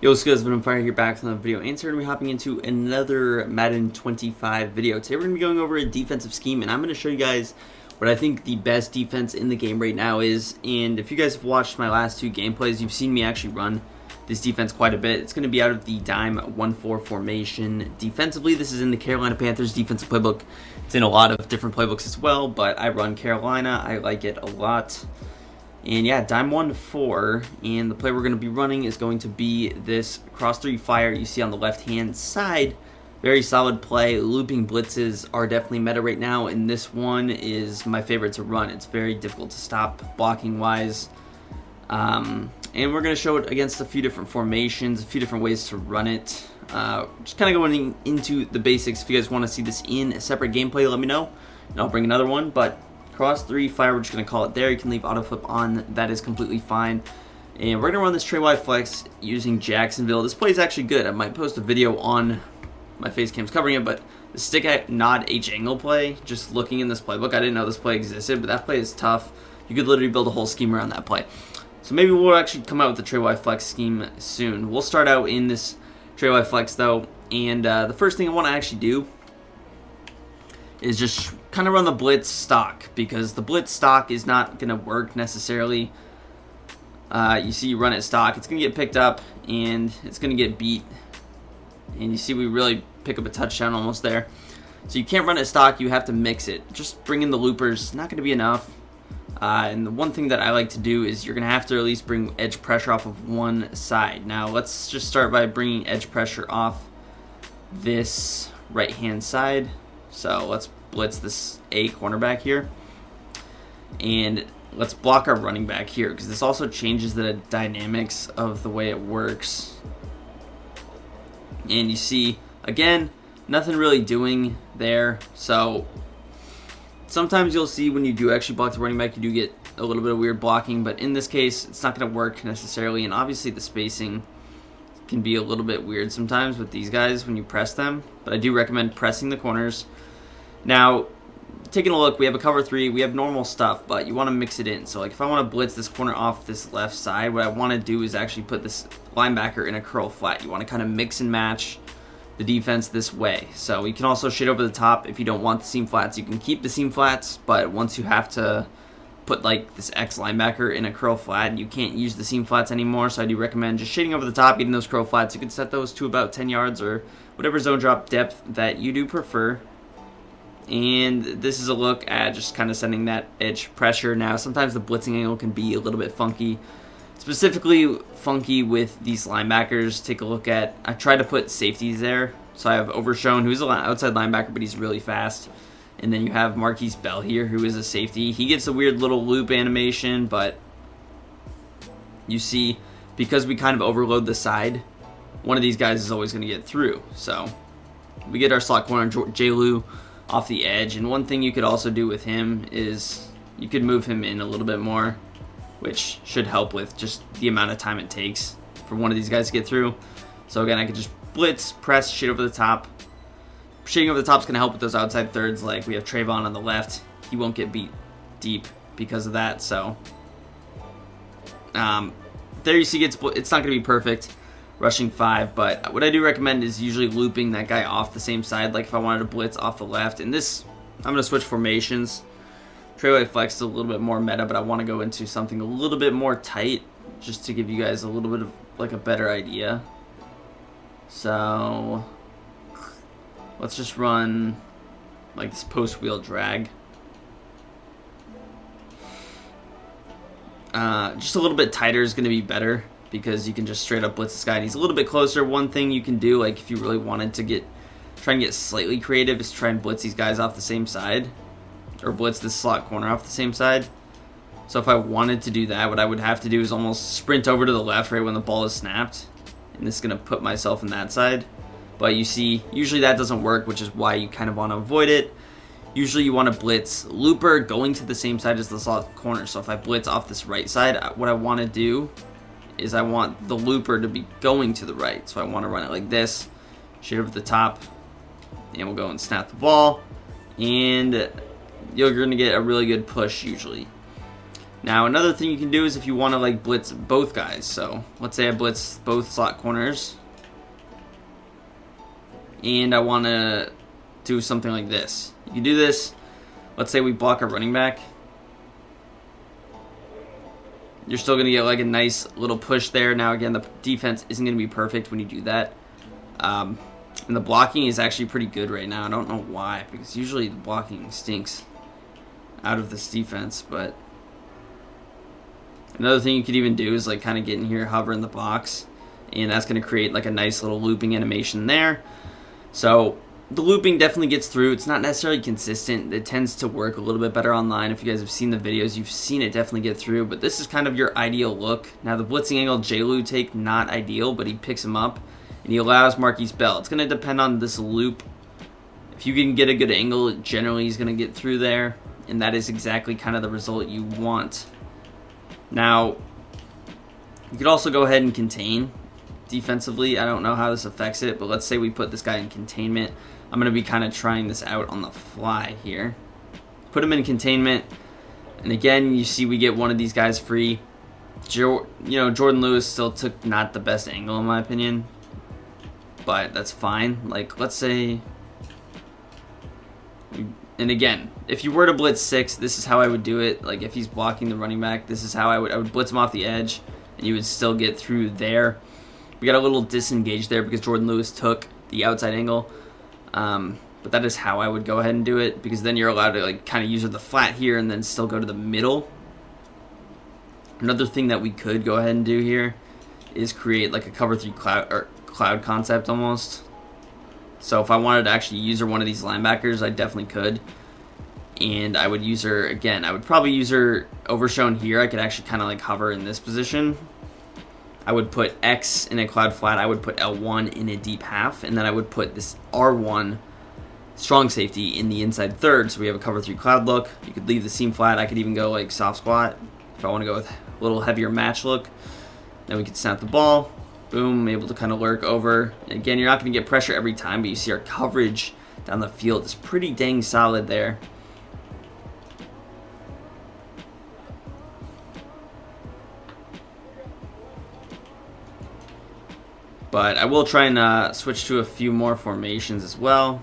Yo, what's good? It's been on fire here back from the video, and today we're going to be hopping into another Madden 25 video. Today we're going to be going over a defensive scheme, and I'm going to show you guys what I think the best defense in the game right now is. And if you guys have watched my last two gameplays, you've seen me actually run this defense quite a bit. It's going to be out of the dime 1-4 formation. Defensively, this is in the Carolina Panthers defensive playbook. It's in a lot of different playbooks as well, but I run Carolina. I like it a lot. And yeah, dime 1-4, and the play we're going to be running is going to be this cross 3 fire you see on the left hand side. Very solid play. Looping blitzes are definitely meta right now, and this one is my favorite to run. It's very difficult to stop blocking wise. And we're going to show it against a few different formations, a few different ways to run it. Just kind of going into the basics. If you guys want to see this in a separate gameplay, let me know, and I'll bring another one. But cross 3 fire, we're just going to call it there. You can leave auto flip on, that is completely fine. And we're going to run this tray wide flex using Jacksonville. This play is actually good. I might post a video on my face cams covering it, but the stick at nod H angle play, just looking in this playbook, I didn't know this play existed, but that play is tough. You could literally build a whole scheme around that play. So maybe we'll actually come out with the tray wide flex scheme soon. We'll start out in this tray wide flex though, and the first thing I want to actually do is just kind of run the blitz stock, because the blitz stock is not going to work necessarily. You see, you run it stock, it's going to get picked up and it's going to get beat, and you see we really pick up a touchdown almost there. So you can't run it stock, you have to mix it. Just bring in the loopers, not going to be enough. And the one thing that I like to do is you're going to have to at least bring edge pressure off of one side. Now let's just start by bringing edge pressure off this right hand side. So let's blitz this A cornerback here, and let's block our running back here, because this also changes the dynamics of the way it works. And you see, again, nothing really doing there. So sometimes you'll see when you do actually block the running back, you do get a little bit of weird blocking, but in this case, it's not going to work necessarily. And obviously the spacing can be a little bit weird sometimes with these guys when you press them, but I do recommend pressing the corners. Now, taking a look, we have a cover 3, we have normal stuff, but you want to mix it in. So like if I want to blitz this corner off this left side, what I want to do is actually put this linebacker in a curl flat. You want to kind of mix and match the defense this way. So you can also shade over the top if you don't want the seam flats. You can keep the seam flats, but once you have to put like this X linebacker in a curl flat, you can't use the seam flats anymore. So I do recommend just shading over the top, getting those curl flats. You can set those to about 10 yards or whatever zone drop depth that you do prefer. And this is a look at just kind of sending that edge pressure. Now, sometimes the blitzing angle can be a little bit funky, specifically funky with these linebackers. Take a look at, I tried to put safeties there. So I have Overshown, who's an outside linebacker, but he's really fast. And then you have Marquise Bell here, who is a safety. He gets a weird little loop animation, but you see, because we kind of overload the side, one of these guys is always going to get through. So we get our slot corner, J-Lou, off the edge. And one thing you could also do with him is you could move him in a little bit more, which should help with just the amount of time it takes for one of these guys to get through. So again, I could just blitz, press, shade over the top. Shading over the top is going to help with those outside thirds. Like we have Trayvon on the left, he won't get beat deep because of that. So there you see, it's not going to be perfect rushing 5, but what I do recommend is usually looping that guy off the same side. Like if I wanted to blitz off the left, and this, I'm going to switch formations. Trailway flex is a little bit more meta, but I want to go into something a little bit more tight just to give you guys a little bit of like a better idea. So let's just run like this post wheel drag. Just a little bit tighter is going to be better, because you can just straight up blitz this guy and he's a little bit closer. One thing you can do, like if you really wanted to try and get slightly creative, is try and blitz these guys off the same side, or blitz this slot corner off the same side. So if I wanted to do that, what I would have to do is almost sprint over to the left right when the ball is snapped, and this is going to put myself in that side. But you see, usually that doesn't work, which is why you kind of want to avoid it. Usually you want to blitz looper going to the same side as the slot corner. So if I blitz off this right side, what I want to do is I want the looper to be going to the right. So I want to run it like this, shade over the top, and we'll go and snap the ball, and you're going to get a really good push usually. Now another thing you can do is if you want to like blitz both guys. So let's say I blitz both slot corners, and I want to do something like this. You can do this. Let's say we block our running back. You're still going to get like a nice little push there. Now again, the defense isn't going to be perfect when you do that. And the blocking is actually pretty good right now. I don't know why, because usually the blocking stinks out of this defense. But another thing you could even do is like kind of get in here, hover in the box, and that's going to create like a nice little looping animation there. So the looping definitely gets through. It's not necessarily consistent. It tends to work a little bit better online. If you guys have seen the videos, you've seen it definitely get through. But this is kind of your ideal look. Now the blitzing angle J-Lu take, not ideal, but he picks him up and he allows Marquise Bell. It's going to depend on this loop. If you can get a good angle, generally he's going to get through there. And that is exactly kind of the result you want. Now, you could also go ahead and contain defensively. I don't know how this affects it, but let's say we put this guy in containment. I'm going to be kind of trying this out on the fly here. Put him in containment, and again, you see we get one of these guys free. Jordan Lewis still took not the best angle in my opinion, but that's fine. Like, let's say, and again, if you were to blitz 6, this is how I would do it. Like, if he's blocking the running back, this is how I would blitz him off the edge, and you would still get through there. We got a little disengaged there because Jordan Lewis took the outside angle. But that is how I would go ahead and do it, because then you're allowed to like kind of use the flat here and then still go to the middle. Another thing that we could go ahead and do here is create like a cover 3 cloud concept almost. So if I wanted to actually use her one of these linebackers, I definitely could. And I would use her again. I would probably use her overshown here. I could actually kind of like hover in this position. I would put X in a cloud flat, I would put L1 in a deep half, and then I would put this R1 strong safety in the inside third, so we have a cover 3 cloud look. You could leave the seam flat. I could even go like soft squat if I want to go with a little heavier match look. Then we could snap the ball, boom, able to kind of lurk over. And again, you're not going to get pressure every time, but you see our coverage down the field is pretty dang solid there. But I will try and switch to a few more formations as well.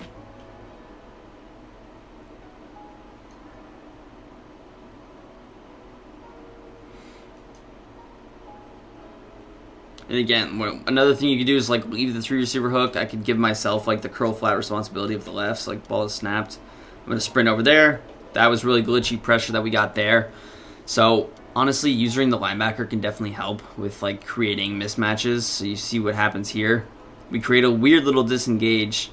And again, another thing you could do is like leave the 3 receiver hook. I could give myself like the curl flat responsibility of the left. So like ball is snapped, I'm going to sprint over there. That was really glitchy pressure that we got there. So honestly, using the linebacker can definitely help with like creating mismatches. So you see what happens here. We create a weird little disengage.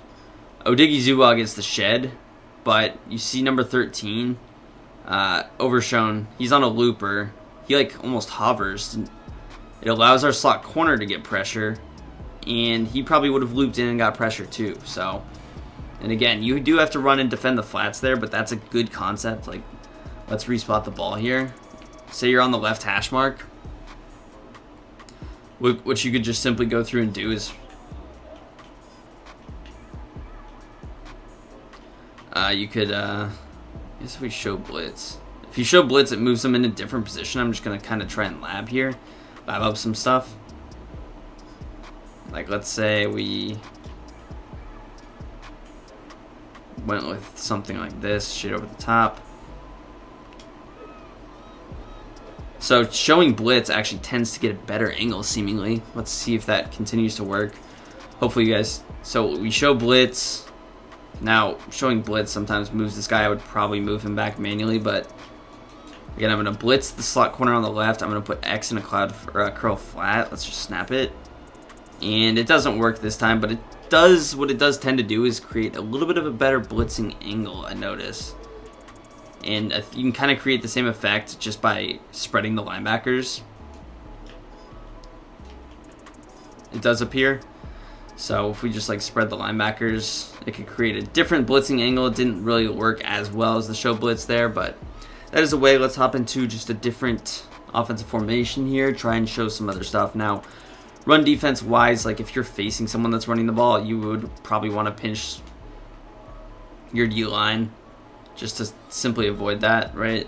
Odighizuwa gets the shed, but you see number 13 overshown. He's on a looper. He like almost hovers. It allows our slot corner to get pressure, and he probably would have looped in and got pressure too. So, and again, you do have to run and defend the flats there, but that's a good concept. Like, let's respot the ball here. Say you're on the left hash mark. What you could just simply go through and do is you could I guess if we show blitz. If you show blitz, it moves them in a different position. I'm just gonna kind of try and lab here. Lab up some stuff. Like, let's say we went with something like this, shit over the top. So showing blitz actually tends to get a better angle seemingly. Let's see if that continues to work. Hopefully you guys, so we show blitz. Now showing blitz sometimes moves this guy. I would probably move him back manually, but again, I'm going to blitz the slot corner on the left. I'm going to put X in a cloud or a curl flat. Let's just snap it. And it doesn't work this time, but it does, what it does tend to do is create a little bit of a better blitzing angle, I notice. And you can kind of create the same effect just by spreading the linebackers. It does appear. So if we just like spread the linebackers, it could create a different blitzing angle. It didn't really work as well as the show blitz there, but that is a way. Let's hop into just a different offensive formation here, try and show some other stuff. Now, run defense wise, like if you're facing someone that's running the ball, you would probably want to pinch your D line just to simply avoid that, right?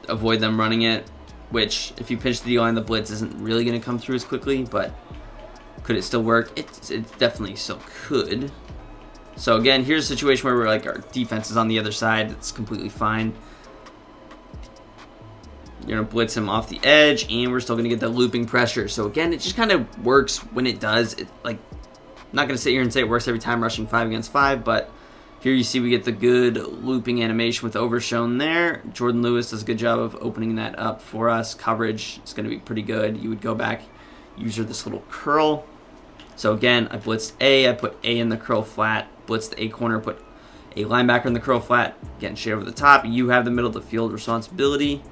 avoid them running it, which if you pinch the D-line, the blitz isn't really going to come through as quickly, but could it still work? It definitely still could. So again, here's a situation where we're like, our defense is on the other side. It's completely fine. You're going to blitz him off the edge, and we're still going to get the looping pressure. So again, it just kind of works when it does. I'm not going to sit here and say it works every time rushing 5 against 5, but here you see we get the good looping animation with overshown there. Jordan Lewis does a good job of opening that up for us. Coverage is going to be pretty good. You would go back, use this little curl. So again, I blitzed A, I put A in the curl flat, blitzed the A corner, put a linebacker in the curl flat, again, shade over the top. You have the middle of the field responsibility.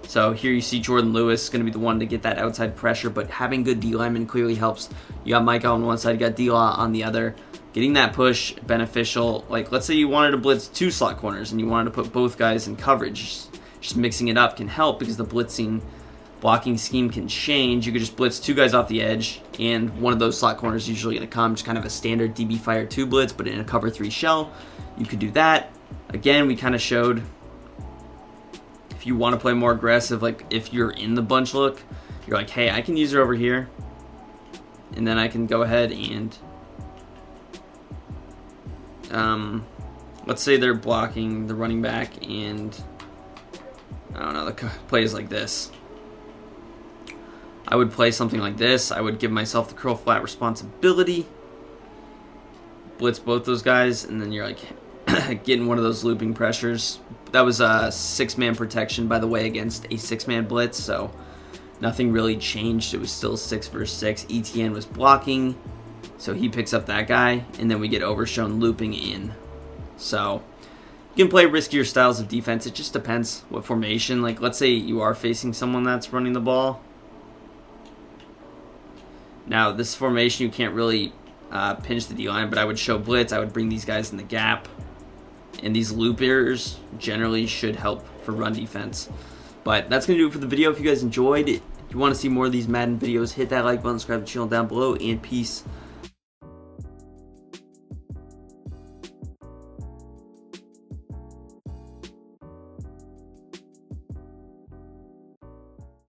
So here you see Jordan Lewis is going to be the one to get that outside pressure, but having good D linemen clearly helps. You got Mike on one side, you got D-Law on the other. Getting that push beneficial. Like, let's say you wanted to blitz 2 slot corners and you wanted to put both guys in coverage. Just mixing it up can help because the blitzing blocking scheme can change. You could just blitz 2 guys off the edge, and one of those slot corners is usually going to come, just kind of a standard DB Fire 2 blitz, but in a cover 3 shell. You could do that. Again, we kind of showed if you want to play more aggressive, like if you're in the bunch look, you're like, hey, I can use her over here, and then I can go ahead and let's say they're blocking the running back, and I don't know, the play is like this. I would play something like this. I would give myself the curl flat responsibility, blitz both those guys, and then you're like getting one of those looping pressures. That was a 6-man protection, by the way, against a 6-man blitz, so nothing really changed. It was still 6 versus 6. ETN was blocking, so he picks up that guy, and then we get overshown looping in. So you can play riskier styles of defense. It just depends what formation. Like, let's say you are facing someone that's running the ball. Now, this formation, you can't really pinch the D-line, but I would show blitz. I would bring these guys in the gap. And these loopers generally should help for run defense. But that's going to do it for the video. If you guys enjoyed it, if you want to see more of these Madden videos, hit that like button, subscribe to the channel down below, and peace.